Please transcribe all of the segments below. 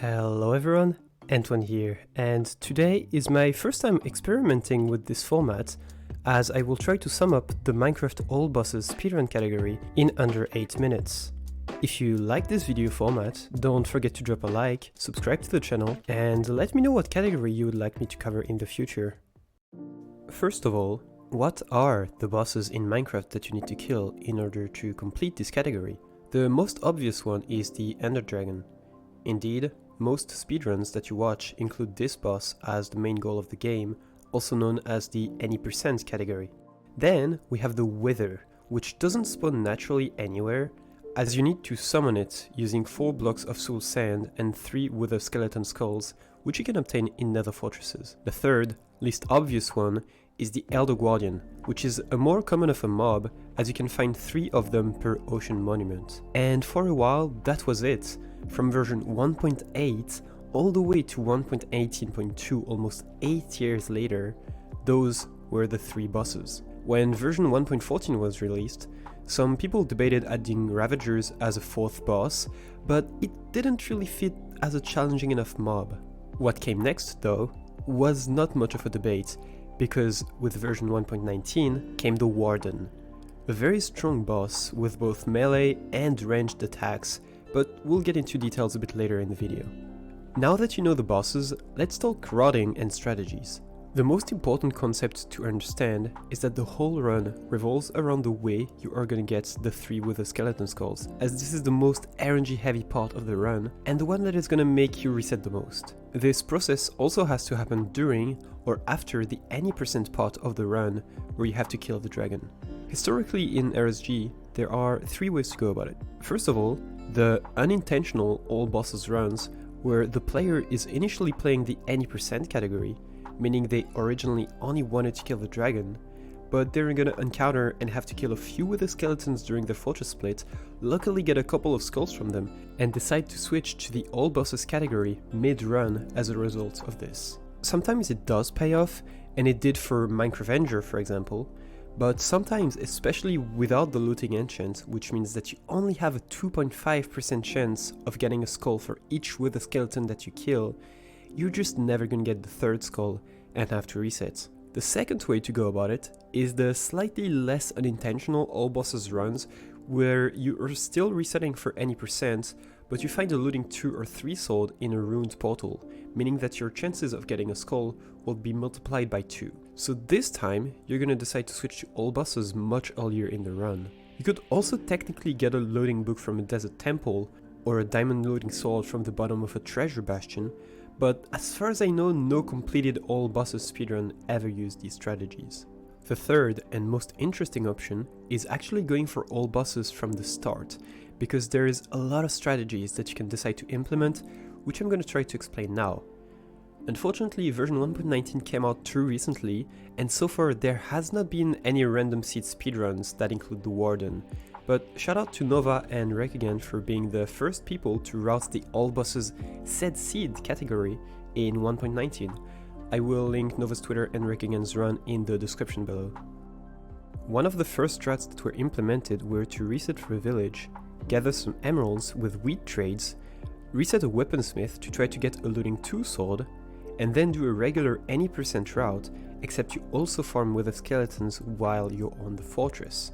Hello everyone, Antoine here, and today is my first time experimenting with this format as I will try to sum up the Minecraft All Bosses speedrun category in under 8 minutes. If you like this video format, don't forget to drop a like, subscribe to the channel, and let me know what category you would like me to cover in the future. First of all, what are the bosses in Minecraft that you need to kill in order to complete this category? The most obvious one is the Ender Dragon. Indeed, most speedruns that you watch include this boss as the main goal of the game, also known as the any percent category. Then we have the Wither, which doesn't spawn naturally anywhere, as you need to summon it using 4 blocks of soul sand and 3 Wither skeleton skulls, which you can obtain in nether fortresses. The third, least obvious one, is the Elder Guardian, which is a more common of a mob, as you can find 3 of them per ocean monument. And for a while that was it. From version 1.8 all the way to 1.18.2, almost 8 years later, those were the 3 bosses. When version 1.14 was released, some people debated adding Ravagers as a 4th boss, but it didn't really fit as a challenging enough mob. What came next, though, was not much of a debate, because with version 1.19 came the Warden, a very strong boss with both melee and ranged attacks, but we'll get into details a bit later in the video. Now that you know the bosses, let's talk rotting and strategies. The most important concept to understand is that the whole run revolves around the way you are gonna get the 3 Wither skeleton skulls, as this is the most RNG heavy part of the run and the one that is gonna make you reset the most. This process also has to happen during or after the any percent part of the run where you have to kill the dragon. Historically in RSG, there are 3 ways to go about it. First of all, the unintentional all bosses runs, where the player is initially playing the any percent category, meaning they originally only wanted to kill the dragon, but they're gonna encounter and have to kill a few Wither skeletons during the fortress split, luckily get a couple of skulls from them, and decide to switch to the all bosses category mid-run as a result of this. Sometimes it does pay off, and it did for Minecraft, for example, but sometimes, especially without the looting enchant, which means that you only have a 2.5% chance of getting a skull for each Wither skeleton that you kill, you're just never gonna get the 3rd skull and have to reset. The second way to go about it is the slightly less unintentional all bosses runs, where you are still resetting for any percent, but you find a looting 2 or 3 sword in a ruined portal, meaning that your chances of getting a skull will be multiplied by 2. So this time, you're gonna decide to switch to all bosses much earlier in the run. You could also technically get a loading book from a desert temple, or a diamond loading sword from the bottom of a treasure bastion, but as far as I know, no completed all bosses speedrun ever used these strategies. The third and most interesting option is actually going for all bosses from the start, because there is a lot of strategies that you can decide to implement, which I'm going to try to explain now. Unfortunately, version 1.19 came out too recently, and so far there has not been any random seed speedruns that include the Warden, but shout out to Nova and Rekigan for being the first people to route the all bosses said seed category in 1.19. I will link Nova's Twitter and Rekigan's run in the description below. One of the first strats that were implemented were to reset for a village, gather some emeralds with wheat trades, reset a weaponsmith to try to get a looting 2 sword, and then do a regular any percent route, except you also farm Wither skeletons while you're on the fortress.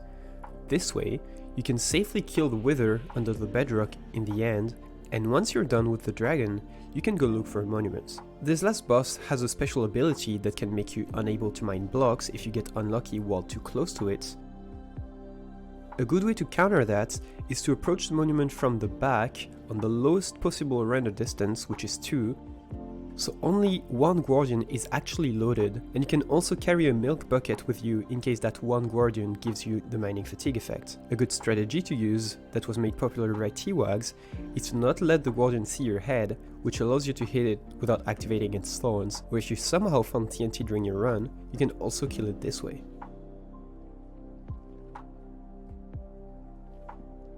This way, you can safely kill the Wither under the bedrock in the end, and once you're done with the dragon, you can go look for monuments. This last boss has a special ability that can make you unable to mine blocks if you get unlucky while too close to it. A good way to counter that is to approach the monument from the back on the lowest possible render distance, which is 2, so only 1 Guardian is actually loaded, and you can also carry a milk bucket with you in case that 1 Guardian gives you the mining fatigue effect. A good strategy to use, that was made popular by T-Wags, is to not let the Guardian see your head, which allows you to hit it without activating its thorns, or if you somehow found TNT during your run, you can also kill it this way.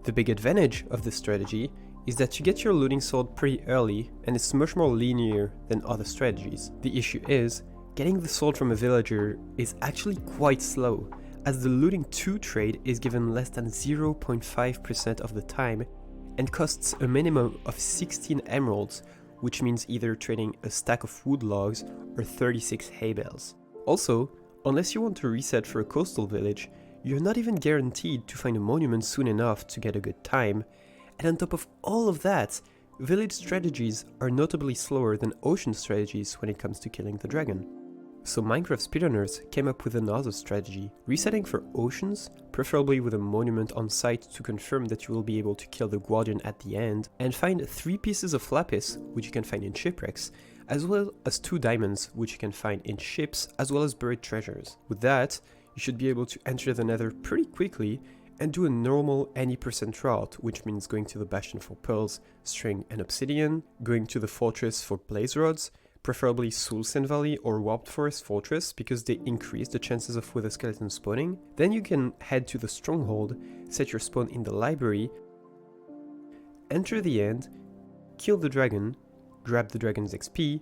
The big advantage of this strategy is that you get your looting sword pretty early, and it's much more linear than other strategies. The issue is, getting the sword from a villager is actually quite slow, as the looting 2 trade is given less than 0.5% of the time, and costs a minimum of 16 emeralds, which means either trading a stack of wood logs or 36 hay bales. Also, unless you want to reset for a coastal village, you're not even guaranteed to find a monument soon enough to get a good time, and on top of all of that, village strategies are notably slower than ocean strategies when it comes to killing the dragon. So Minecraft speedrunners came up with another strategy, resetting for oceans, preferably with a monument on site to confirm that you will be able to kill the guardian at the end, and find 3 pieces of lapis, which you can find in shipwrecks, as well as 2 diamonds, which you can find in ships, as well as buried treasures. With that, you should be able to enter the nether pretty quickly and do a normal any percent route, which means going to the bastion for pearls, string and obsidian, going to the fortress for blaze rods, preferably Soulsand Valley or Warped Forest Fortress because they increase the chances of wither skeleton spawning. Then you can head to the stronghold, set your spawn in the library, enter the end, kill the dragon, grab the dragon's XP,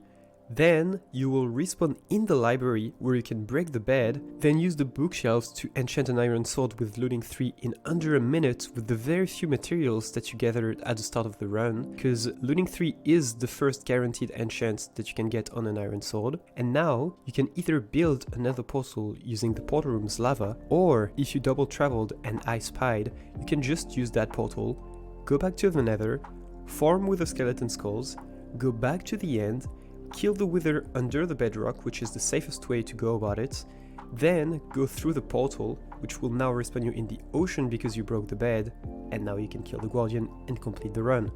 then you will respawn in the library where you can break the bed, then use the bookshelves to enchant an iron sword with looting 3 in under a minute with the very few materials that you gathered at the start of the run, because looting 3 is the first guaranteed enchant that you can get on an iron sword. And now you can either build another portal using the portal room's lava, or if you double traveled and I spied, you can just use that portal, go back to the nether, farm with the skeleton skulls, go back to the end, kill the wither under the bedrock, which is the safest way to go about it, then go through the portal, which will now respawn you in the ocean because you broke the bed, and now you can kill the guardian and complete the run.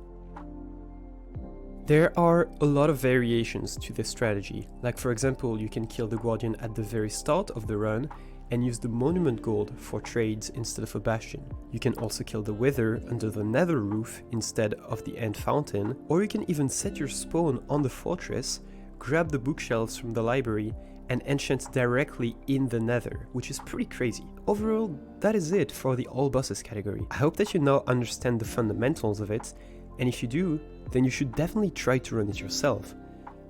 There are a lot of variations to this strategy, like for example you can kill the guardian at the very start of the run and use the monument gold for trades instead of a bastion. You can also kill the wither under the nether roof instead of the end fountain, or you can even set your spawn on the fortress, grab the bookshelves from the library and enchant directly in the nether, which is pretty crazy. Overall, that is it for the all bosses category. I hope that you now understand the fundamentals of it, and if you do, then you should definitely try to run it yourself.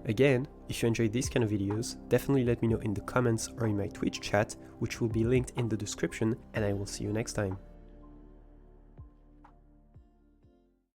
Again, if you enjoyed these kind of videos, definitely let me know in the comments or in my Twitch chat, which will be linked in the description, and I will see you next time.